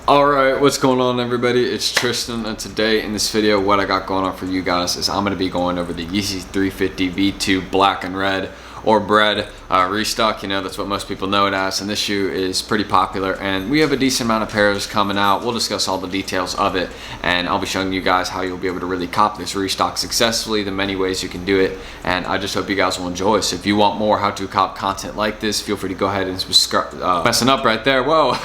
Alright, what's going on everybody? It's Tristan, and today in this video what I got going on for you guys is I'm going to be going over the Yeezy 350 V2 black and red, or BRED restock. You know, that's what most people know it as, and this shoe is pretty popular and we have a decent amount of pairs coming out. We'll discuss all the details of it and I'll be showing you guys how you'll be able to really cop this restock successfully, the many ways you can do it, and I just hope you guys will enjoy. So if you want more how to cop content like this, feel free to go ahead and subscribe. Messing up right there, whoa.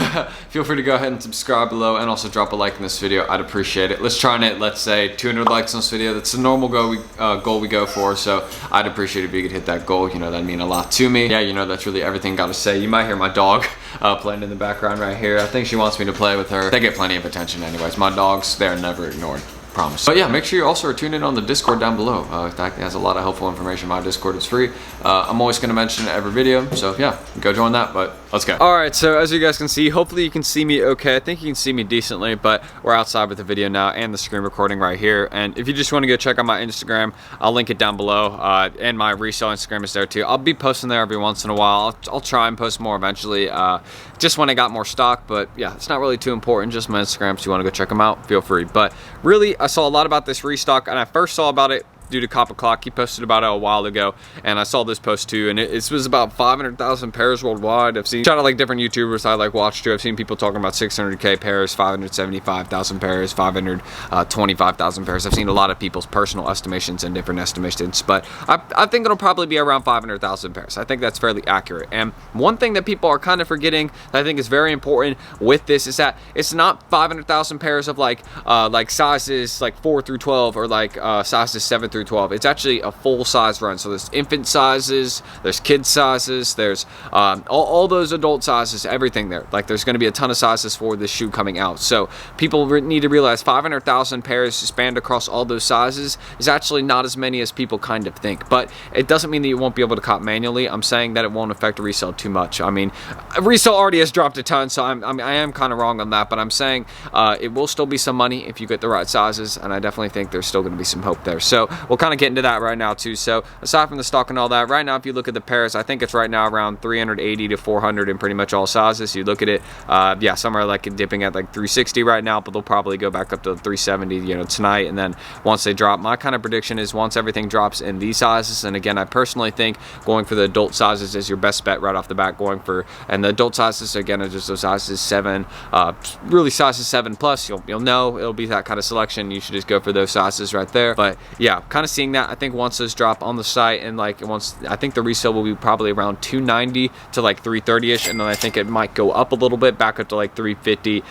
Feel free to go ahead and subscribe below and also drop a like in this video. I'd appreciate it. Let's try and hit, let's say, 200 likes on this video. That's the normal goal we go for, so I'd appreciate it if you could hit that goal. You know, that'd mean a lot to me. Yeah, you know, that's really everything got to say. You might hear my dog playing in the background right here. I think she wants me to play with her. They get plenty of attention anyways. My dogs, they're never ignored. Promise. But yeah, make sure you also are tuned in on the Discord down below. That has a lot of helpful information. My Discord is free. I'm always going to mention it every video, so yeah, go join that. But let's go. All right, so as you guys can see, hopefully you can see me okay. I think you can see me decently, but we're outside with the video now and the screen recording right here. And if you just want to go check out my Instagram, I'll link it down below, and my resale Instagram is there too. I'll be posting there every once in a while. I'll try and post more eventually, just when I got more stock. But yeah, it's not really too important. Just my Instagram, so you want to go check them out, feel free. But really, I saw a lot about this restock, and I first saw about it due to Cop O'Clock. He posted about it a while ago, and I saw this post too, and it was about 500,000 pairs worldwide. I've seen, shout out like different YouTubers I like watch too. I've seen people talking about 600K pairs, 575,000 pairs, 525,000 pairs. I've seen a lot of people's personal estimations and different estimations, but I think it'll probably be around 500,000 pairs. I think that's fairly accurate. And one thing that people are kind of forgetting that I think is very important with this is that it's not 500,000 pairs of like sizes like 4 through 12 or like sizes 7 through 12. It's actually a full size run. So there's infant sizes, there's kid sizes, there's all those adult sizes, everything there. Like there's going to be a ton of sizes for this shoe coming out. So people need to realize 500,000 pairs spanned across all those sizes is actually not as many as people kind of think. But it doesn't mean that you won't be able to cop manually. I'm saying that it won't affect resale too much. I mean, resale already has dropped a ton, so I am kind of wrong on that. But I'm saying it will still be some money if you get the right sizes, and I definitely think there's still going to be some hope there. So we'll kind of get into that right now too. So aside from the stock and all that, right now if you look at the pairs, I think it's right now around 380 to 400 in pretty much all sizes. You look at it, yeah, somewhere like dipping at like 360 right now, but they'll probably go back up to 370, you know, tonight. And then once they drop, my kind of prediction is once everything drops in these sizes, and again, I personally think going for the adult sizes is your best bet right off the bat. Going for, and the adult sizes again are just those sizes 7, really sizes 7 plus. You'll know it'll be that kind of selection. You should just go for those sizes right there. But yeah, kind of seeing that. I think once those drop on the site, and like once, I think the resale will be probably around 290 to like 330ish, and then I think it might go up a little bit back up to like 350, you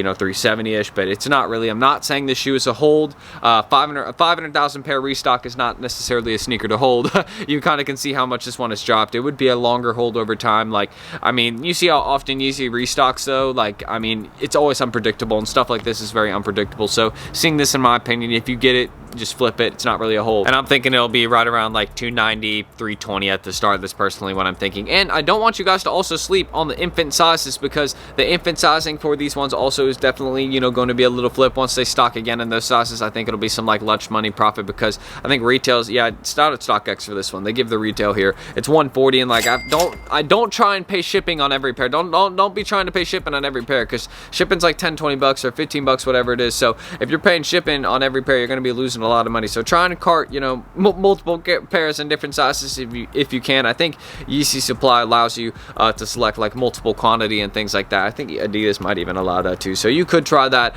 know, 370ish. But it's not really, I'm not saying this shoe is a hold. 500,000 pair restock is not necessarily a sneaker to hold. You kind of can see how much this one has dropped. It would be a longer hold over time. Like, I mean, you see how often Yeezy restocks though. Like, I mean, it's always unpredictable, and stuff like this is very unpredictable. So seeing this, in my opinion, if you get it, just flip it. It's not really a hold. And I'm thinking it'll be right around like 290, 320 at the start of this, personally, what I'm thinking. And I don't want you guys to also sleep on the infant sizes, because the infant sizing for these ones also is definitely, you know, going to be a little flip once they stock again in those sizes. I think it'll be some like lunch money profit, because I think retails, yeah, it's not at StockX for this one. They give the retail here. It's 140, and like I don't try and pay shipping on every pair. Don't be trying to pay shipping on every pair, because shipping's like 10, 20 bucks or 15 bucks, whatever it is. So if you're paying shipping on every pair, you're going to be losing a lot of money. So try and cart, you know, multiple pairs in different sizes if you can. I think Yeezy Supply allows you to select like multiple quantity and things like that. I think Adidas might even allow that too. So you could try that,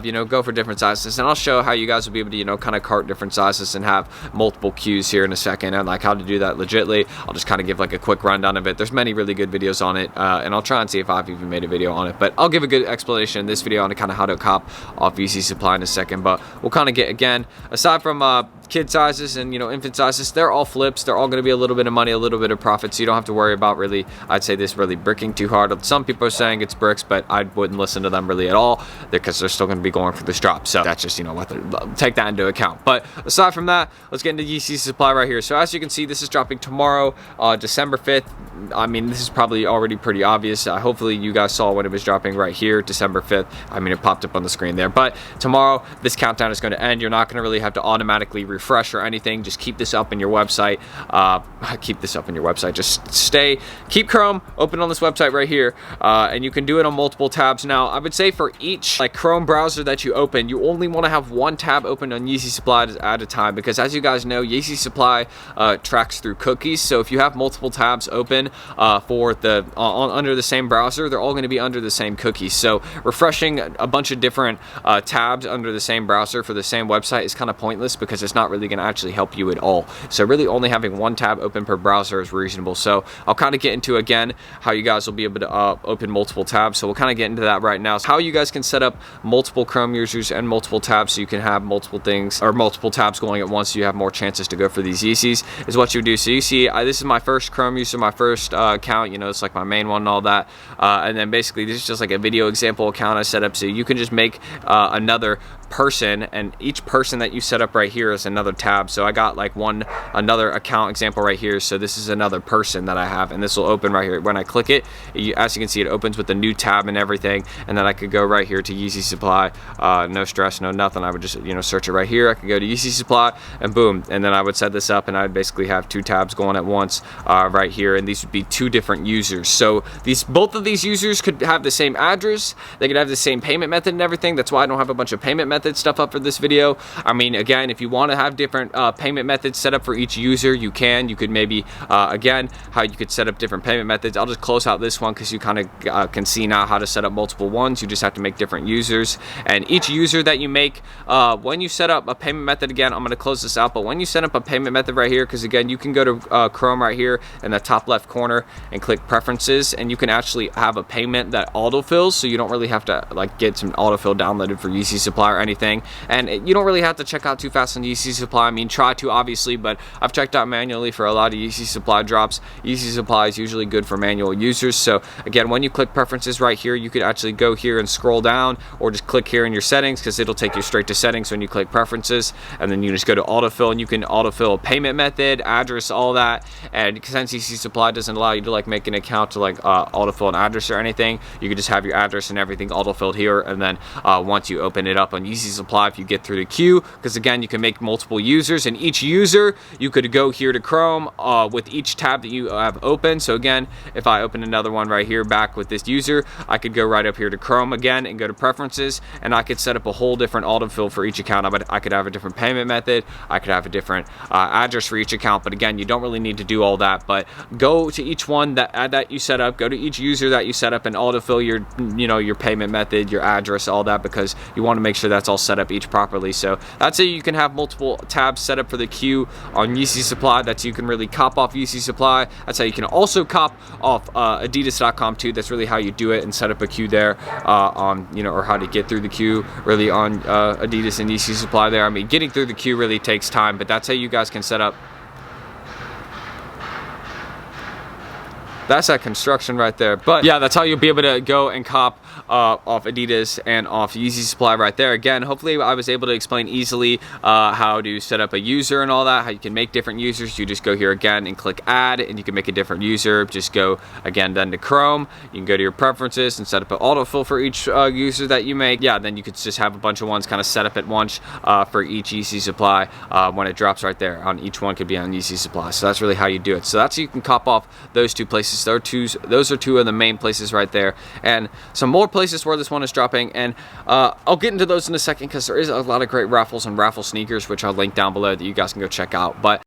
you know, go for different sizes, and I'll show how you guys will be able to, you know, kind of cart different sizes and have multiple queues here in a second, and like how to do that legitly. I'll just kind of give like a quick rundown of it. There's many really good videos on it, and I'll try and see if I've even made a video on it, but I'll give a good explanation in this video on kind of how to cop off Yeezy Supply in a second. But we'll kind of get, again, aside from kid sizes and, you know, infant sizes, they're all flips. They're all going to be a little bit of money, a little bit of profit, so you don't have to worry about really, I'd say, this really bricking too hard. Some people are saying it's bricks, but I wouldn't listen to them really at all, because they're still going to be going for this drop. So that's just, you know, take that into account. But aside from that, let's get into Yeezy Supply right here. So as you can see, this is dropping tomorrow, December 5th. I mean, this is probably already pretty obvious. Hopefully you guys saw when it was dropping right here, December 5th. I mean, it popped up on the screen there. But tomorrow, this countdown is going to end. You're not going to really have to automatically refresh or anything. Just keep this up in your website. Just keep Chrome open on this website right here, and you can do it on multiple tabs. Now, I would say for each like Chrome browser that you open, you only want to have one tab open on Yeezy Supply at a time, because as you guys know, Yeezy Supply tracks through cookies. So if you have multiple tabs open for the under the same browser, they're all going to be under the same cookies. So refreshing a bunch of different tabs under the same browser for the same website is kind of pointless, because it's not really going to actually help you at all. So really only having one tab open per browser is reasonable. So I'll kind of get into again how you guys will be able to open multiple tabs. So we'll kind of get into that right now. So how you guys can set up multiple Chrome users and multiple tabs so you can have multiple things or multiple tabs going at once, so you have more chances to go for these Yeezys, is what you do. So you see, this is my first Chrome user, my first account, you know, it's like my main one and all that, and then basically this is just like a video example account I set up. So you can just make another person, and each person that you set up right here is another tab. So I got like another account example right here. So this is another person that I have, and this will open right here. When I click it, as you can see, it opens with a new tab and everything, and then I could go right here to Yeezy Supply, no stress, no nothing. I would just, you know, search it right here. I could go to Yeezy Supply and boom, and then I would set this up, and I'd basically have two tabs going at once right here, and these would be two different users. So both of these users could have the same address, they could have the same payment method and everything. That's why I don't have a bunch of payment method stuff up for this video. I mean, again, if you want to have different payment methods set up for each user, you could maybe again, how you could set up different payment methods. I'll just close out this one because you kind of can see now how to set up multiple ones. You just have to make different users, and each user that you make, when you set up a payment method, again, I'm going to close this out, but when you set up a payment method right here, because again, you can go to Chrome right here in the top left corner and click preferences, and you can actually have a payment that autofills, so you don't really have to like get some autofill downloaded for Yeezy Supply or anything, and you don't really have to check out too fast on Yeezy Supply. I mean, try to obviously, but I've checked out manually for a lot of Yeezy Supply drops. Yeezy Supply is usually good for manual users. So again, when you click preferences right here, you could actually go here and scroll down, or just click here in your settings, because it'll take you straight to settings when you click preferences, and then you just go to autofill, and you can autofill payment method, address, all that. And since Yeezy Supply doesn't allow you to like make an account to like autofill an address or anything, you can just have your address and everything autofilled here, and then once you open it up on Yeezy Supply, if you get through the queue, because again, you can make multiple users, and each user, you could go here to Chrome with each tab that you have open. So again, if I open another one right here back with this user, I could go right up here to Chrome again and go to preferences, and I could set up a whole different autofill for each account. I could have a different payment method, I could have a different address for each account, but again, you don't really need to do all that. But go to each one that you set up, go to each user that you set up, and autofill your, you know, your payment method, your address, all that, because you want to make sure that's all set up each properly. So that's how you can have multiple tabs set up for the queue on Yeezy Supply. That's how you can really cop off Yeezy Supply. That's how you can also cop off Adidas.com too. That's really how you do it and set up a queue there on, you know, or how to get through the queue really on Adidas and Yeezy Supply there. I mean, getting through the queue really takes time, but that's how you guys can set up. That's that construction right there. But yeah, that's how you'll be able to go and cop off Adidas and off Yeezy Supply right there. Again, hopefully I was able to explain easily how to set up a user and all that, how you can make different users. You just go here again and click add, and you can make a different user. Just go again then to Chrome. You can go to your preferences and set up an autofill for each user that you make. Yeah, then you could just have a bunch of ones kind of set up at once for each Yeezy Supply when it drops right there. On each one could be on Yeezy Supply. So that's really how you do it. So that's how you can cop off those two places. Those are two of the main places right there, and some more places where this one is dropping, and I'll get into those in a second, because there is a lot of great raffles and raffle sneakers, which I'll link down below that you guys can go check out. But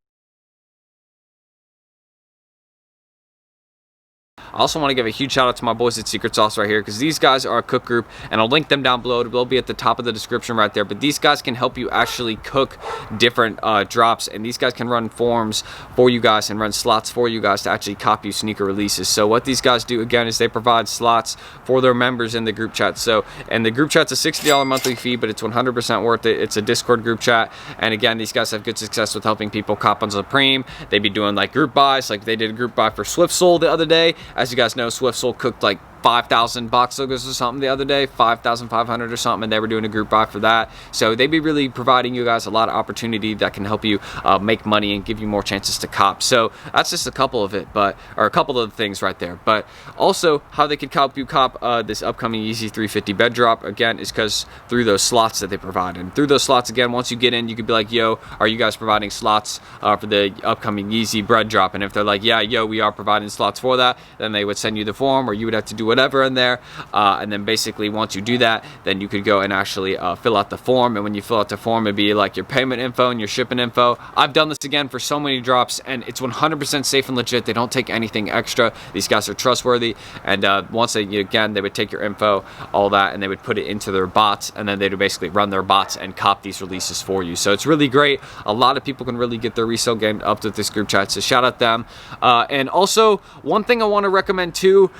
I also want to give a huge shout out to my boys at Secret Sauce right here, because these guys are a cook group, and I'll link them down below. They'll be at the top of the description right there. But these guys can help you actually cook different drops, and these guys can run forms for you guys and run slots for you guys to actually copy sneaker releases. So what these guys do again is they provide slots for their members in the group chat. So, and the group chat's a $60 monthly fee, but it's 100% worth it. It's a Discord group chat, and again, these guys have good success with helping people cop on Supreme. They be doing like group buys, like they did a group buy for Swift Soul the other day. As you guys know, Swift Soul cooked like 5,000 box logos or something the other day, 5,500 or something, and they were doing a group buy for that. So they'd be really providing you guys a lot of opportunity that can help you make money and give you more chances to cop. So that's just a couple of it, or a couple of the things right there. But also how they could help you cop this upcoming Yeezy 350 bed drop, again, is because through those slots that they provide. And through those slots, again, once you get in, you could be like, yo, are you guys providing slots for the upcoming Yeezy bread drop? And if they're like, yeah, yo, we are providing slots for that, then they would send you the form, or you would have to do whatever in there, and then basically once you do that, then you could go and actually fill out the form. And when you fill out the form, it'd be like your payment info and your shipping info. I've done this again for so many drops, and it's 100% safe and legit. They don't take anything extra. These guys are trustworthy, and once they would take your info, all that, and they would put it into their bots, and then they would basically run their bots and cop these releases for you. So it's really great. A lot of people can really get their resale game up with this group chat, so shout out them. And also, one thing I want to recommend too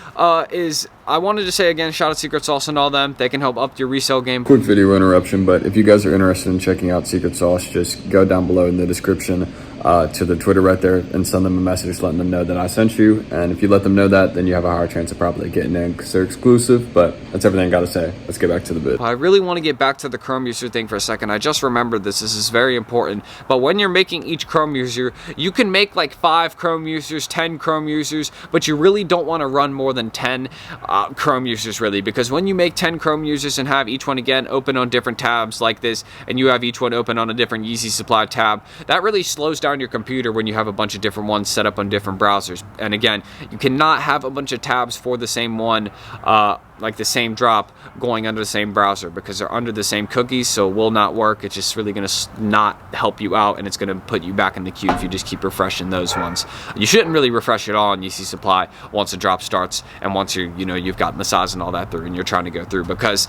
is, I wanted to say again, shout out Secret Sauce and all them. They can help up your resale game. Quick video interruption, but if you guys are interested in checking out Secret Sauce, just go down below in the description to the Twitter right there and send them a message letting them know that I sent you. And if you let them know that, then you have a higher chance of probably getting in because they're exclusive. But that's everything I gotta say. Let's get back to the vid. I really want to get back to the Chrome user thing for a second. I just remembered this. This is very important. But when you're making each Chrome user, you can make like 5 Chrome users, 10 Chrome users, but you really don't want to run more than 10 Chrome users, really, because when you make 10 Chrome users and have each one again open on different tabs like this, and you have each one open on a different Yeezy Supply tab, that really slows down your computer when you have a bunch of different ones set up on different browsers. And again, you cannot have a bunch of tabs for the same one, like the same drop, going under the same browser, because they're under the same cookies, so it will not work. It's just really going to not help you out, and it's going to put you back in the queue if you just keep refreshing those ones. You shouldn't really refresh at all on Yeezy Supply once the drop starts, and once you've gotten the size and all that through, and you're trying to go through, because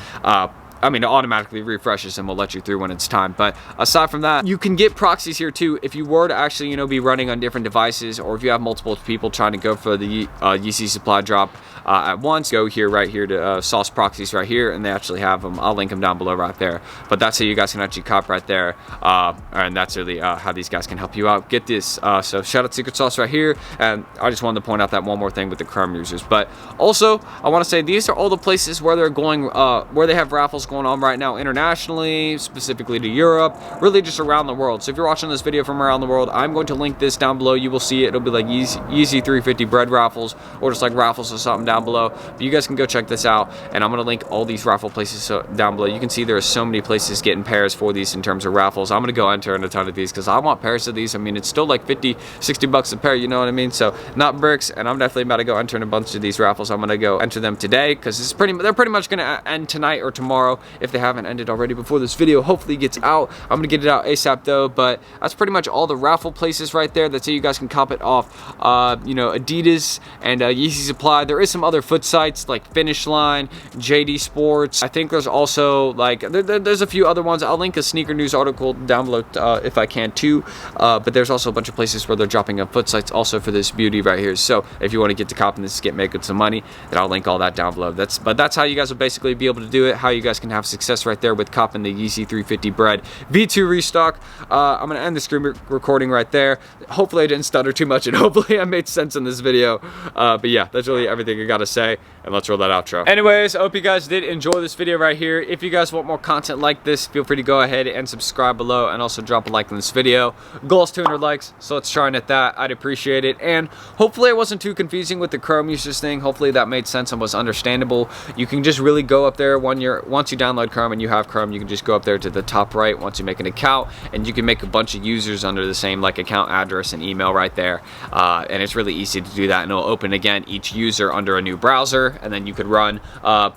I mean, it automatically refreshes and will let you through when it's time. But aside from that, you can get proxies here too if you were to actually, be running on different devices, or if you have multiple people trying to go for the Yeezy Supply drop at once. Go here, right here to Sauce Proxies right here, and they actually have them. I'll link them down below right there. But that's how you guys can actually cop right there, and that's really how these guys can help you out. Get this. So shout out Secret Sauce right here, and I just wanted to point out that one more thing with the Chrome users. But also, I want to say these are all the places where they're going, where they have raffles going on right now internationally, specifically to Europe, really just around the world. So if you're watching this video from around the world, I'm going to link this down below. You will see it. It'll be like Yeezy 350 bread raffles, or just like raffles or something down below. But you guys can go check this out, and I'm going to link all these raffle places down below. You can see there are so many places getting pairs for these in terms of raffles. I'm going to go enter in a ton of these because I want pairs of these. I mean, it's still like 50, 60 bucks a pair, you know what I mean? So not bricks, and I'm definitely about to go enter in a bunch of these raffles. I'm going to go enter them today because they're pretty much going to end tonight or tomorrow if they haven't ended already before this video hopefully gets out. I'm going to get it out ASAP though, but that's pretty much all the raffle places right there. That's how you guys can cop it off, Adidas and Yeezy Supply. There is some other foot sites like Finish Line, JD Sports. I think there's also like, there's a few other ones. I'll link a sneaker news article down below if I can too, but there's also a bunch of places where they're dropping up foot sites also for this beauty right here. So if you want to get to copping this, make good some money, then I'll link all that down below. But that's how you guys will basically be able to do it, how you guys can have success right there with copping the Yeezy 350 bread V2 restock. I'm gonna end the screen recording right there. Hopefully I didn't stutter too much, and hopefully I made sense in this video. But yeah, that's really everything I gotta say, and let's roll that outro. Anyways, I hope you guys did enjoy this video right here. If you guys want more content like this, feel free to go ahead and subscribe below, and also drop a like on this video. Goal is 200 likes, so let's try and hit that. I'd appreciate it, and hopefully it wasn't too confusing with the Chrome users thing. Hopefully that made sense and was understandable. You can just really go up there once you download Chrome and you have Chrome, you can just go up there to the top right once you make an account, and you can make a bunch of users under the same like account address and email right there, and it's really easy to do that, and it'll open again each user under a new browser, and then you could run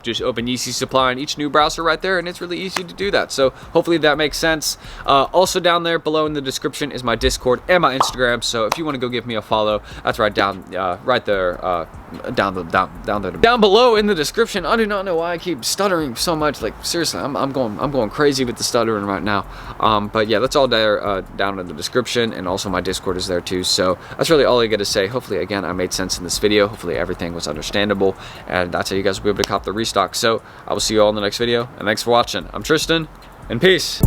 just open Yeezy Supply in each new browser right there, and it's really easy to do that. So hopefully that makes sense. Also down there below in the description is my Discord and my Instagram, so if you want to go give me a follow, that's right down right there, down below in the description. I do not know why I keep stuttering so much. Like seriously, I'm going crazy with the stuttering right now. But yeah, that's all there down in the description, and also my Discord is there too. So that's really all I got to say. Hopefully again I made sense in this video. Hopefully everything was understandable, and that's how you guys will be able to cop the restock. So I will see you all in the next video, and thanks for watching. I'm Tristan, and peace.